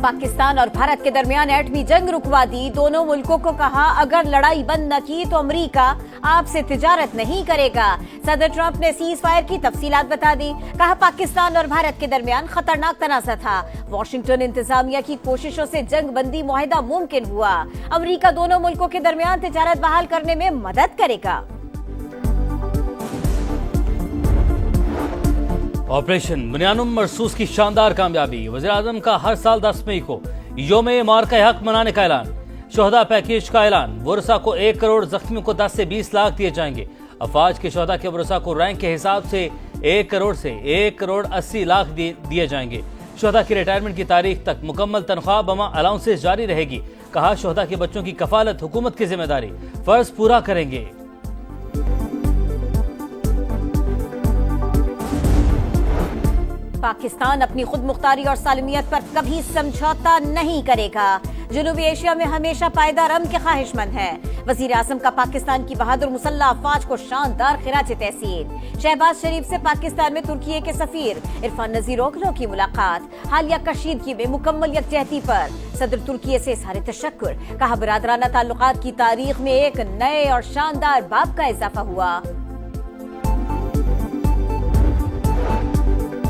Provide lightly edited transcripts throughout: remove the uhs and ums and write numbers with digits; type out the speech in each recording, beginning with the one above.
पाकिस्तान और भारत के दरमियान एटमी जंग रुकवा दी। दोनों मुल्कों को कहा अगर लड़ाई बंद न की तो अमेरिका आपसे तिजारत नहीं करेगा। सदर ट्रंप ने सीज फायर की तफसीलात बता दी। कहा पाकिस्तान और भारत के दरमियान खतरनाक तनाज़ा था। वाशिंगटन इंतजामिया की कोशिशों से जंग बंदी मुआहिदा मुमकिन हुआ। अमेरिका दोनों मुल्कों के दरमियान तिजारत बहाल करने में मदद करेगा। ऑपरेशन बुनियानुम मरसूस की शानदार कामयाबी। वज़ीर-ए-आज़म का हर साल 10 मई को योम मारका हक मनाने का ऐलान। शोहदा पैकेज का ऐलान। वरसा को 1 करोड़, जख्मियों को 10 से 20 लाख दिए जाएंगे। अफवाज के शोहदा के वरसा को रैंक के हिसाब से 1 करोड़ से 1 करोड़ 80 लाख दिए जाएंगे। शोहदा की रिटायरमेंट की तारीख तक मुकम्मल तनख्वाह बमा अलाउंसेस जारी रहेगी। कहा शोहदा के बच्चों की कफालत हुकूमत की जिम्मेदारी, फर्ज पूरा करेंगे। पाकिस्तान अपनी खुद मुख्तारी और सालमियत पर कभी समझौता नहीं करेगा। जनूबी एशिया में हमेशा पायदार अमन के ख्वाहिशमंद है। वजीर आज़म का पाकिस्तान की बहादुर मुसल्लह अफवाज को शानदार खिराज तहसीन। शहबाज शरीफ से पाकिस्तान में तुर्की के सफीर इरफान नज़ीर ओगलो की मुलाकात। हालिया कशीदगी में मुकम्मल यकजहती पर सदर तुर्की से इज़हार तशक्कुर। कहा बरादराना ताल्लुकात की तारीख में एक नए और शानदार बाब का इजाफा हुआ।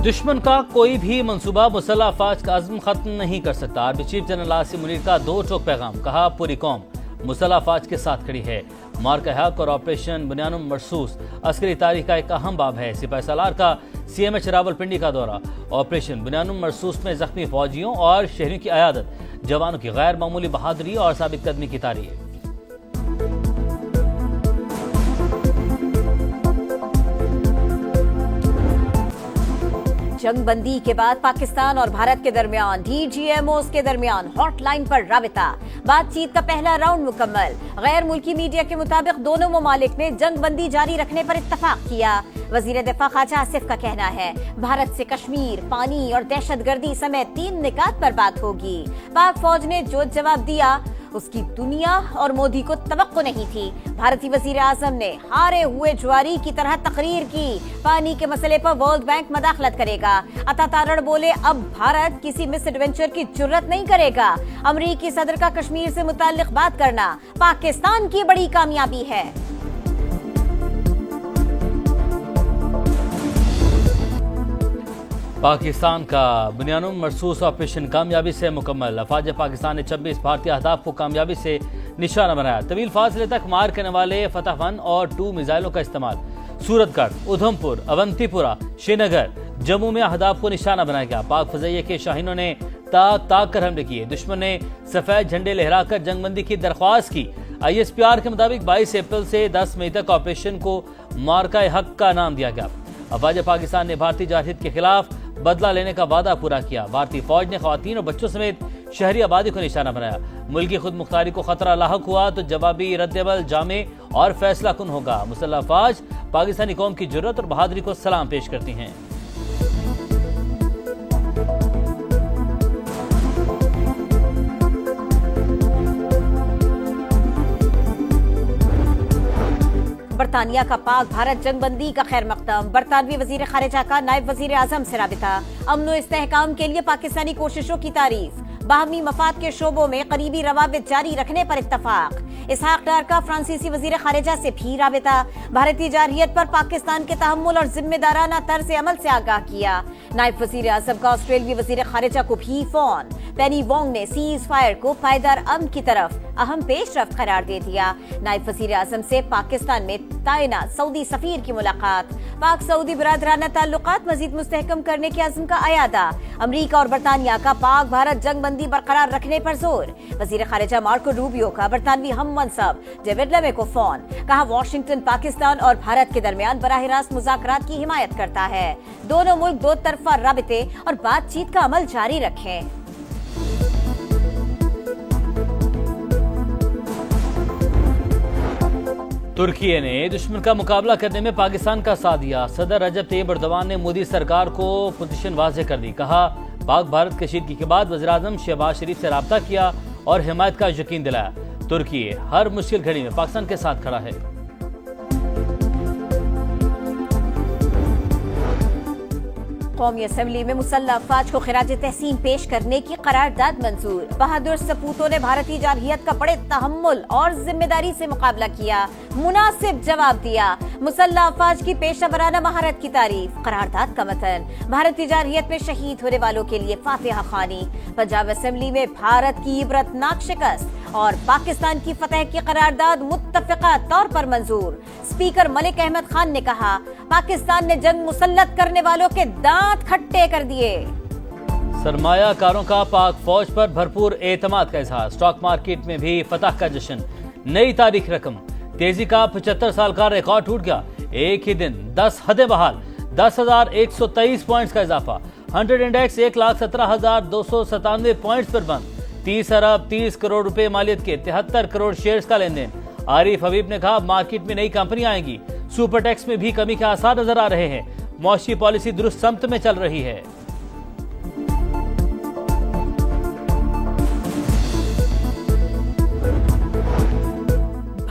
दुश्मन का कोई भी मंसूबा मुसल्लह अफवाज का अज़्म खत्म नहीं कर सकता। Army chief general Asim Munir का 2 टोक पैगाम। कहा पूरी कौम मुसल्लह अफवाज के साथ खड़ी है। मारका हक और ऑपरेशन बुनियानुम मरसूस अस्करी तारीख का एक अहम बाब है। सिपाही सालार का CMH रावलपिंडी का दौरा। ऑपरेशन बुनियानुम मरसूस में जख्मी फौजियों और शहरियों की अयादत। जवानों की गैर मामूली बहादुरी और साबित कदमी की तारीफ। जंग बंदी के बाद पाकिस्तान और भारत के दरमियान DGMOs के दरमियान हॉटलाइन पर राबिता। बातचीत का पहला राउंड मुकम्मल। गैर मुल्की मीडिया के मुताबिक दोनों ममालिक ने जंग बंदी जारी रखने पर इत्तफाक किया। वजीर दिफा ख्वाजा आसिफ का कहना है भारत से कश्मीर, पानी और दहशतगर्दी समेत 3 निकात पर बात होगी। पाक फौज ने जो जवाब दिया उसकी दुनिया और मोदी को तवक्को नहीं थी। भारतीय वजीर आज़म ने हारे हुए ज्वारी की तरह तकरीर की। पानी के मसले पर वर्ल्ड बैंक मदाखलत करेगा। अता तारड़ बोले अब भारत किसी मिस एडवेंचर की जुर्रत नहीं करेगा। अमरीकी सदर का कश्मीर से मुताल्लिक बात करना पाकिस्तान की बड़ी कामयाबी है। पाकिस्तान का बुनियानुम मरसूस ऑपरेशन कामयाबी से मुकम्मल। अफवाज पाकिस्तान ने 26 भारतीय अहदाफ को कामयाबी से निशाना बनाया। तवील फासले तक मार करने वाले फतह 1 और 2 मिसाइलों का इस्तेमाल। सूरतगढ़, उधमपुर, अवंतीपुरा, श्रीनगर, जम्मू में अहदाफ को निशाना बनाया गया। पाक फज़ैया के शाहीनों ने ताक कर हमले किए। दुश्मन ने सफेद झंडे लहराकर जंगबंदी की दरख्वास्त की। ISPR के मुताबिक 22 अप्रैल से 10 मई तक ऑपरेशन को मारका हक का नाम दिया गया। अफवाज पाकिस्तान ने भारतीय जारहित के खिलाफ बदला लेने का वादा पूरा किया। भारतीय फौज ने ख्वातीन और बच्चों समेत शहरी आबादी को निशाना बनाया। मुल्क की खुद मुख्तारी को खतरा लाहक हुआ तो जवाबी रद्देबल जामे और फैसला कुन होगा। मुसल्लह अफवाज पाकिस्तानी कौम की जुर्रत और बहादुरी को सलाम पेश करती हैं। बरतानिया का पाक भारत जंगबंदी का खैर मकदम। बरतानवी वजीर खारिजा का नायब वजीर आजम से राबिता। अमन व इस्तेहकाम के लिए पाकिस्तानी कोशिशों की तारीफ। बाहमी मफाद के शोबों में करीबी रवाबित जारी रखने पर इत्तफाक। इसहाक डार का फ्रांसीसी वजीर खारिजा से भी राबिता। भारतीय जारहियत पर पाकिस्तान के तहम्मुल और जिम्मेदाराना तर्ज अमल से आगाह किया। नायब वजीर आजम का ऑस्ट्रेलियाई वजीर खारिजा को भी फोन। पेनी वोंग ने सीज फायर को पायदार अमन की तरफ अहम पेशरफ्त करार दे दिया। नायब वजीर आजम से पाकिस्तान में तायनात सऊदी सफीर की मुलाकात। पाक सऊदी बरादराना ताल्लुकात मजीद मुस्तहकम करने के अज़्म का अयादा। अमरीका और बरतानिया का पाक भारत जंग बंदी बरकरार रखने पर जोर। वजीर खारिजा मार्को रूबियो का बरतानवी हम मनसब डेविड लेमे को फोन। कहा वाशिंगटन पाकिस्तान और भारत के दरमियान बराह रास्त मुज़ाकरात की हिमायत करता है। दोनों मुल्क 2 तरफा राबिते और बातचीत का अमल जारी रखें। तुर्की ने दुश्मन का मुकाबला करने में पाकिस्तान का साथ दिया। सदर रजब तैयब एर्दोगान ने मोदी सरकार को पोजीशन वाज़ेह कर दी। कहा पाक भारत कशीदगी के बाद वज़ीर-ए-आज़म शहबाज शरीफ से राब्ता किया और हिमायत का यकीन दिलाया। तुर्की हर मुश्किल घड़ी में पाकिस्तान के साथ खड़ा है। قومی اسمبلی میں مسلح افواج کو خراج تحسین پیش کرنے کی قرارداد منظور۔ بہادر سپوتوں نے بھارتی جارحیت کا بڑے تحمل اور ذمہ داری سے مقابلہ کیا، مناسب جواب دیا۔ مسلح افواج کی پیشہ ورانہ مہارت کی تعریف۔ قرارداد کا متن: بھارتی جارحیت میں شہید ہونے والوں کے لیے فاتحہ خوانی۔ پنجاب اسمبلی میں بھارت کی عبرتناک شکست اور پاکستان کی فتح کی قرارداد متفقہ طور پر منظور۔ اسپیکر ملک احمد خان نے کہا، پاکستان نے جنگ مسلط کرنے والوں کے دانت کھٹے کر دیے۔ سرمایہ کاروں کا پاک فوج پر بھرپور اعتماد کا اظہار۔ اسٹاک مارکیٹ میں بھی فتح کا جشن، نئی تاریخ رقم۔ تیزی کا 75 سال کا ریکارڈ ٹوٹ گیا، ایک ہی دن 10 حدیں بحال، 10,123 پوائنٹس کا اضافہ۔ 100 انڈیکس 1,17,297 پوائنٹس پر بند۔ 30 ارب 30 کروڑ روپے مالیت کے 73 کروڑ شیئرز کا لین دین۔ عارف حبیب نے کہا، مارکیٹ میں نئی کمپنیاں آئیں گی، سپر ٹیکس میں بھی کمی کے آثار نظر آ رہے ہیں، معاشی پالیسی درست سمت میں چل رہی ہے۔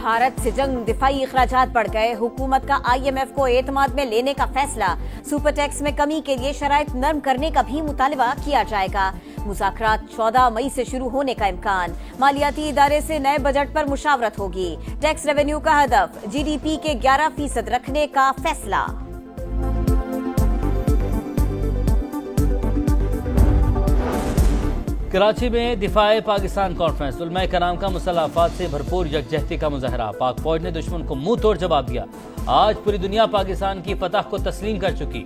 بھارت سے جنگ دفاعی اخراجات بڑھ گئے، حکومت کا IMF کو اعتماد میں لینے کا فیصلہ۔ سپر ٹیکس میں کمی کے لیے شرائط نرم کرنے کا بھی مطالبہ کیا جائے گا۔ مذاکرات 14 مئی سے شروع ہونے کا امکان۔ مالیاتی ادارے سے نئے بجٹ پر مشاورت ہوگی۔ ٹیکس ریونیو کا ہدف GDP کے 11% رکھنے کا فیصلہ۔ کراچی میں دفاع پاکستان کانفرنس، علماء کرام کا مسلح افواج سے بھرپور یکجہتی کا مظاہرہ۔ پاک فوج نے دشمن کو منہ توڑ جواب دیا۔ آج پوری دنیا پاکستان کی فتح کو تسلیم کر چکی۔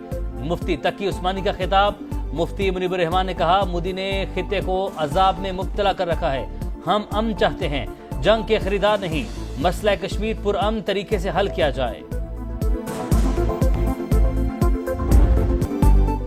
مفتی تقی عثمانی کا خطاب۔ مفتی منیب الرحمان نے کہا، مودی نے خطے کو عذاب میں مبتلا کر رکھا ہے، ہم امن چاہتے ہیں، جنگ کے خریدار نہیں، مسئلہ کشمیر پرامن طریقے سے حل کیا جائے۔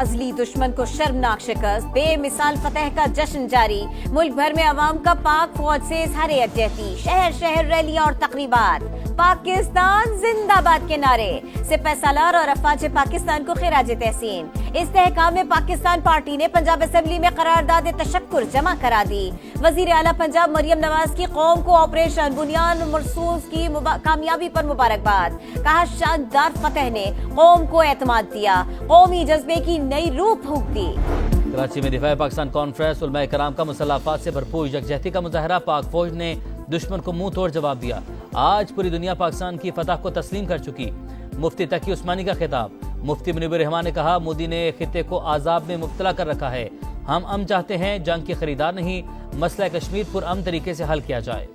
ازلی دشمن کو شرمناک شکست، بے مثال فتح کا جشن جاری۔ ملک بھر میں عوام کا پاک فوج سے اظہار یکجہتی، شہر شہر ریلیاں اور تقریبات۔ پاکستان زندہ باد کے نعرے، سپہ سالار اور افواج پاکستان کو خراج تحسین۔ استحکام پاکستان پارٹی نے پنجاب اسمبلی میں قرارداد تشکر جمع کرا دی۔ وزیر اعلیٰ پنجاب مریم نواز کی قوم کو آپریشن بنیاد مرصوص کی کامیابی پر مبارکباد۔ کہا، شاندار فتح نے قوم کو اعتماد دیا، قومی جذبے کی نئی روح پھونک دی۔ کراچی میں دفاع پاکستان کانفرنس، علماء کرام کا مسلح افواج سے بھرپور یکجہتی کا مظاہرہ۔ پاک فوج نے دشمن کو منہ توڑ جواب دیا۔ آج پوری دنیا پاکستان کی فتح کو تسلیم کر چکی۔ مفتی تقی عثمانی کا خطاب۔ مفتی منیب الرحمان نے کہا، مودی نے خطے کو عذاب میں مبتلا کر رکھا ہے، ہم امن چاہتے ہیں، جنگ کے خریدار نہیں، مسئلہ کشمیر پرامن طریقے سے حل کیا جائے۔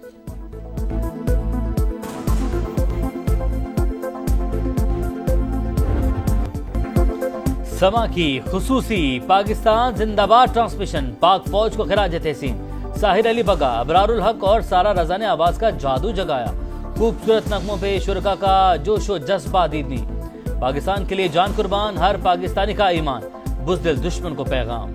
سما کی خصوصی پاکستان زندہ باد ٹرانسمیشن، پاک فوج کو خراج تحسین۔ ساحر علی بگا، ابرار الحق اور سارا رضا نے آواز کا جادو جگایا۔ خوبصورت نغموں پہ شرکا کا جوش و جذبہ دیدنی۔ پاکستان کے لیے جان قربان، ہر پاکستانی کا ایمان، بزدل دشمن کو پیغام۔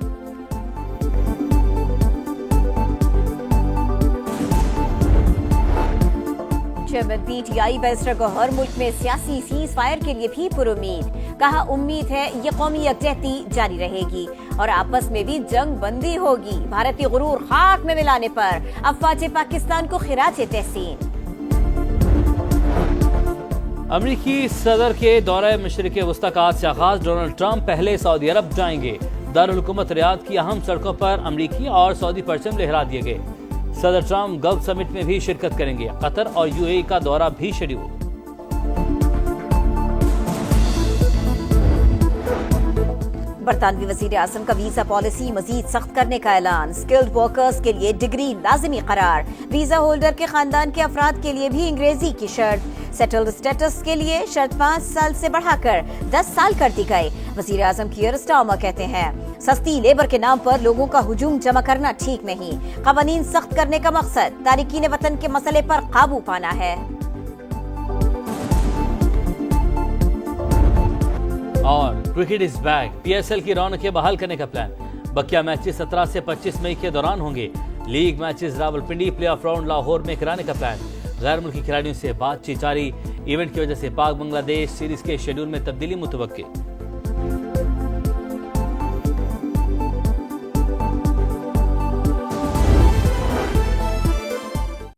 چیئرمین PTI بیرسٹر گوہر ملک میں سیاسی سیز فائر کے لیے بھی پر امید۔ کہا، امید ہے یہ قومی یکجہتی جاری رہے گی اور آپس میں بھی جنگ بندی ہوگی۔ بھارتی غرور خاک میں ملانے پر افواج پاکستان کو خراج تحسین۔ امریکی صدر کے دورہ مشرق وسطی کا آج سے آغاز۔ ڈونلڈ ٹرمپ پہلے سعودی عرب جائیں گے۔ دارالحکومت ریاض کی اہم سڑکوں پر امریکی اور سعودی پرچم لہرا دیے گئے۔ صدر ٹرمپ گلف سمٹ میں بھی شرکت کریں گے۔ قطر اور UAE کا دورہ بھی شیڈول۔ برطانوی وزیر اعظم کا ویزا پالیسی مزید سخت کرنے کا اعلان۔ سکلڈ ورکرز کے لیے ڈگری لازمی قرار۔ ویزا ہولڈر کے خاندان کے افراد کے لیے بھی انگریزی کی شرط۔ سیٹلڈ اسٹیٹس کے لیے شرط 5 سال سے بڑھا کر 10 سال کر دی گئی۔ وزیر اعظم کیئر سٹارمر کہتے ہیں، سستی لیبر کے نام پر لوگوں کا ہجوم جمع کرنا ٹھیک نہیں۔ قوانین سخت کرنے کا مقصد تارکین وطن کے مسئلے پر قابو پانا ہے۔ اور کرکٹ از بیک، PSL کی رونقیں بحال کرنے کا پلان۔ بقیہ میچز 17 سے 25 مئی کے دوران ہوں گے۔ League matches Rawalpindi, play of round Lahore میں کرانے کا پلان۔ غیر ملکی کھلاڑیوں سے بات چیت جاری۔ ایونٹ کی وجہ سے پاک بنگلہ دیش سیریز کے شیڈول میں تبدیلی متوقع۔